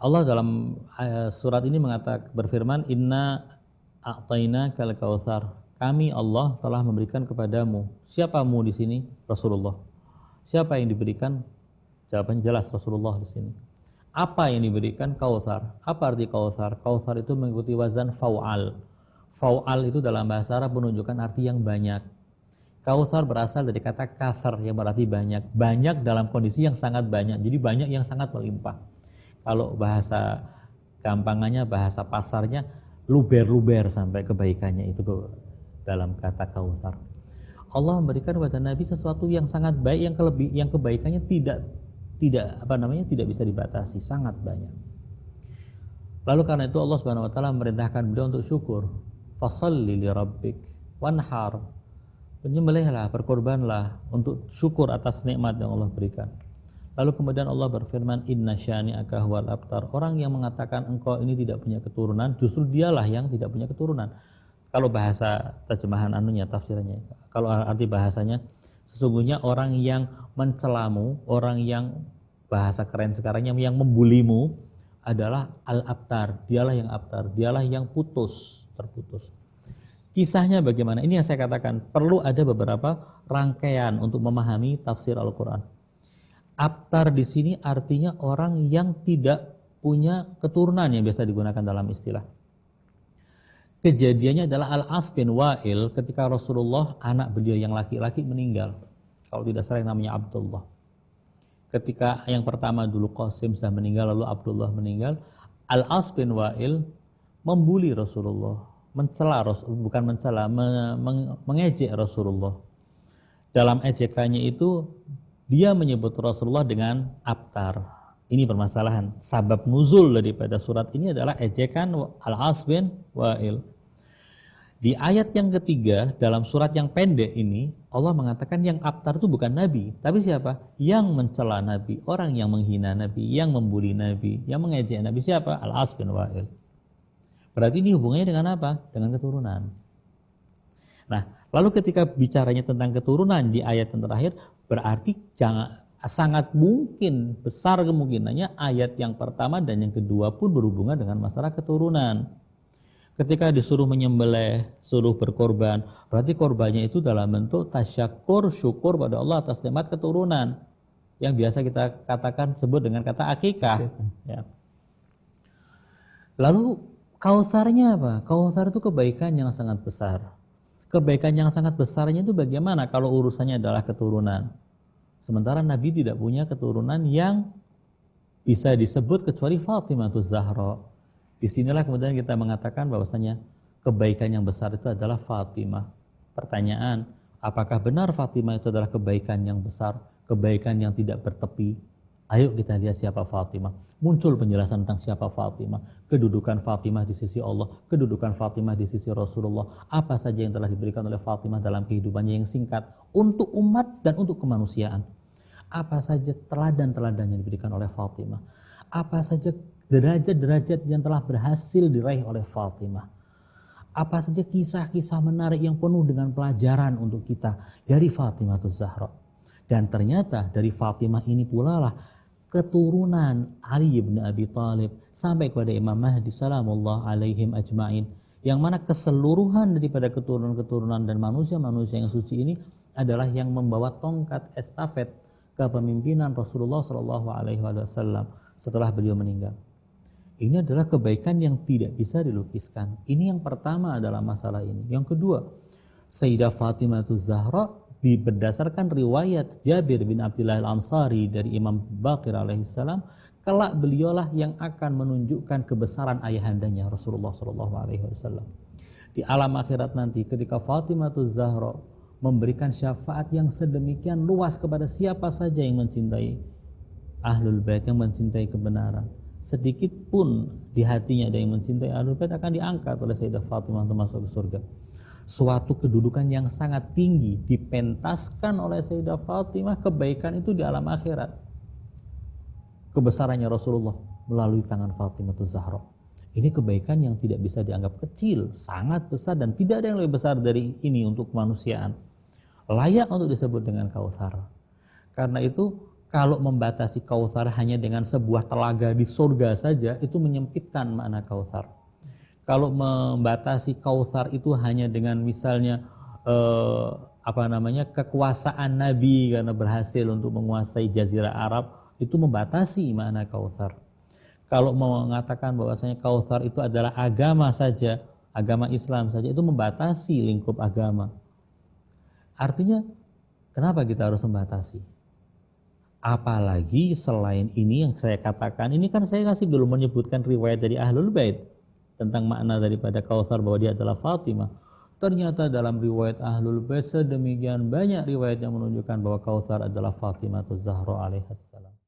Allah dalam surat ini berfirman, Inna a'tayna kal kautsar. Kami Allah telah memberikan kepadamu. Siapamu di sini? Rasulullah. Siapa yang diberikan? Jawabannya jelas Rasulullah di sini. Apa yang diberikan? Kautsar. Apa arti kautsar? Kautsar itu mengikuti wazan fau'al. Fau'al itu dalam bahasa Arab menunjukkan arti yang banyak. Kautsar berasal dari kata kathar yang berarti banyak. Banyak dalam kondisi yang sangat banyak. Jadi banyak yang sangat melimpah. Kalau bahasa gampangannya, bahasa pasarnya, luber-luber sampai kebaikannya itu dalam kata kautsar. Allah memberikan kepada Nabi sesuatu yang sangat baik, yang kebaikannya tidak bisa dibatasi, sangat banyak. Lalu karena itu Allah Subhanahu wa taala memerintahkan beliau untuk syukur. Fashalli li rabbik wanhar. Penyembelihlah, berkorbanlah untuk syukur atas nikmat yang Allah berikan. Lalu kemudian Allah berfirman, Inna syani'aka huwal abtar. Orang yang mengatakan engkau ini tidak punya keturunan, justru dialah yang tidak punya keturunan. Kalau bahasa terjemahan tafsirannya, kalau arti bahasanya, sesungguhnya orang yang mencelamu, orang yang bahasa keren sekarangnya yang membulimu adalah al-abtar. Dialah yang abtar, dialah yang terputus. Kisahnya bagaimana? Ini yang saya katakan, perlu ada beberapa rangkaian untuk memahami tafsir Al-Quran. Abtar di sini artinya orang yang tidak punya keturunan yang biasa digunakan dalam istilah. Kejadiannya adalah Al-As bin Wa'il ketika Rasulullah, anak beliau yang laki-laki meninggal. Kalau tidak salah namanya Abdullah. Ketika yang pertama dulu Qasim sudah meninggal, lalu Abdullah meninggal, Al-As bin Wa'il membuli Rasulullah, mengejek Rasulullah. Dalam ejekannya itu dia menyebut Rasulullah dengan abtar. Ini permasalahan. Sabab nuzul daripada surat ini adalah ejekan Al-As bin Wa'il. Di ayat yang ketiga dalam surat yang pendek ini Allah mengatakan yang abtar itu bukan Nabi, tapi siapa? Yang mencela Nabi, orang yang menghina Nabi, yang membuli Nabi, yang mengejek Nabi. Siapa? Al-As bin Wa'il. Berarti ini hubungannya dengan apa? Dengan keturunan. Nah, lalu ketika bicaranya tentang keturunan di ayat yang terakhir, berarti sangat mungkin, besar kemungkinannya ayat yang pertama dan yang kedua pun berhubungan dengan masalah keturunan. Ketika disuruh menyembelih, suruh berkorban, berarti korbannya itu dalam bentuk tasyakur, syukur pada Allah atas nikmat keturunan yang biasa kita katakan sebut dengan kata akikah. Ya. Lalu kautsarnya apa? Kautsar itu kebaikan yang sangat besar. Kebaikan yang sangat besarnya itu bagaimana kalau urusannya adalah keturunan? Sementara Nabi tidak punya keturunan yang bisa disebut kecuali Fatimahuz Zahra. Disinilah kemudian kita mengatakan bahwasanya kebaikan yang besar itu adalah Fatimah. Pertanyaan, apakah benar Fatimah itu adalah kebaikan yang besar, kebaikan yang tidak bertepi? Ayo kita lihat siapa Fatimah. Muncul penjelasan tentang siapa Fatimah, kedudukan Fatimah di sisi Allah, kedudukan Fatimah di sisi Rasulullah, apa saja yang telah diberikan oleh Fatimah dalam kehidupannya yang singkat untuk umat dan untuk kemanusiaan. Apa saja teladan-teladan yang diberikan oleh Fatimah. Apa saja derajat-derajat yang telah berhasil diraih oleh Fatimah. Apa saja kisah-kisah menarik yang penuh dengan pelajaran untuk kita dari Fatimahuz Zahra. Dan ternyata dari Fatimah ini pula lah keturunan Ali bin Abi Thalib sampai kepada Imam Mahdi salamullah alaihim ajma'in, yang mana keseluruhan daripada keturunan-keturunan dan manusia-manusia yang suci ini adalah yang membawa tongkat estafet kepemimpinan Rasulullah Shallallahu Alaihi Wasallam setelah beliau meninggal. Ini adalah kebaikan yang tidak bisa dilukiskan. Ini yang pertama adalah masalah ini. Yang kedua, Sayyidah Fatimahuz Zahra berdasarkan riwayat Jabir bin Abdullah Al-Ansari dari Imam Baqir alaihissalam, kelak beliaulah yang akan menunjukkan kebesaran ayahandanya Rasulullah Shallallahu Alaihi Wasallam. Di alam akhirat nanti ketika Fatimahuz Zahra memberikan syafaat yang sedemikian luas kepada siapa saja yang mencintai Ahlul Bait, yang mencintai kebenaran, sedikit pun di hatinya ada yang mencintai Ahlul Bait, akan diangkat oleh Sayyidah Fatimah untuk masuk ke surga. Suatu kedudukan yang sangat tinggi dipentaskan oleh Sayyidah Fatimah, kebaikan itu di alam akhirat. Kebesarannya Rasulullah melalui tangan Fatimahuz Zahra. Ini kebaikan yang tidak bisa dianggap kecil, sangat besar, dan tidak ada yang lebih besar dari ini untuk kemanusiaan. Layak untuk disebut dengan kautsar. Karena itu Kalau membatasi Kautsar hanya dengan sebuah telaga di surga saja, itu menyempitkan makna Kautsar. Kalau membatasi Kautsar itu hanya dengan misalnya kekuasaan Nabi karena berhasil untuk menguasai Jazirah Arab, itu membatasi makna Kautsar. Kalau mengatakan bahwasanya Kautsar itu adalah agama saja, agama Islam saja, itu membatasi lingkup agama. Artinya, kenapa kita harus membatasi? Apalagi selain ini yang saya katakan, ini kan saya masih belum menyebutkan riwayat dari Ahlul Bait tentang makna daripada Kautsar bahwa dia adalah Fatimah. Ternyata dalam riwayat Ahlul Bait sedemikian banyak riwayat yang menunjukkan bahwa Kautsar adalah Fatimah Zahra alaihissalam.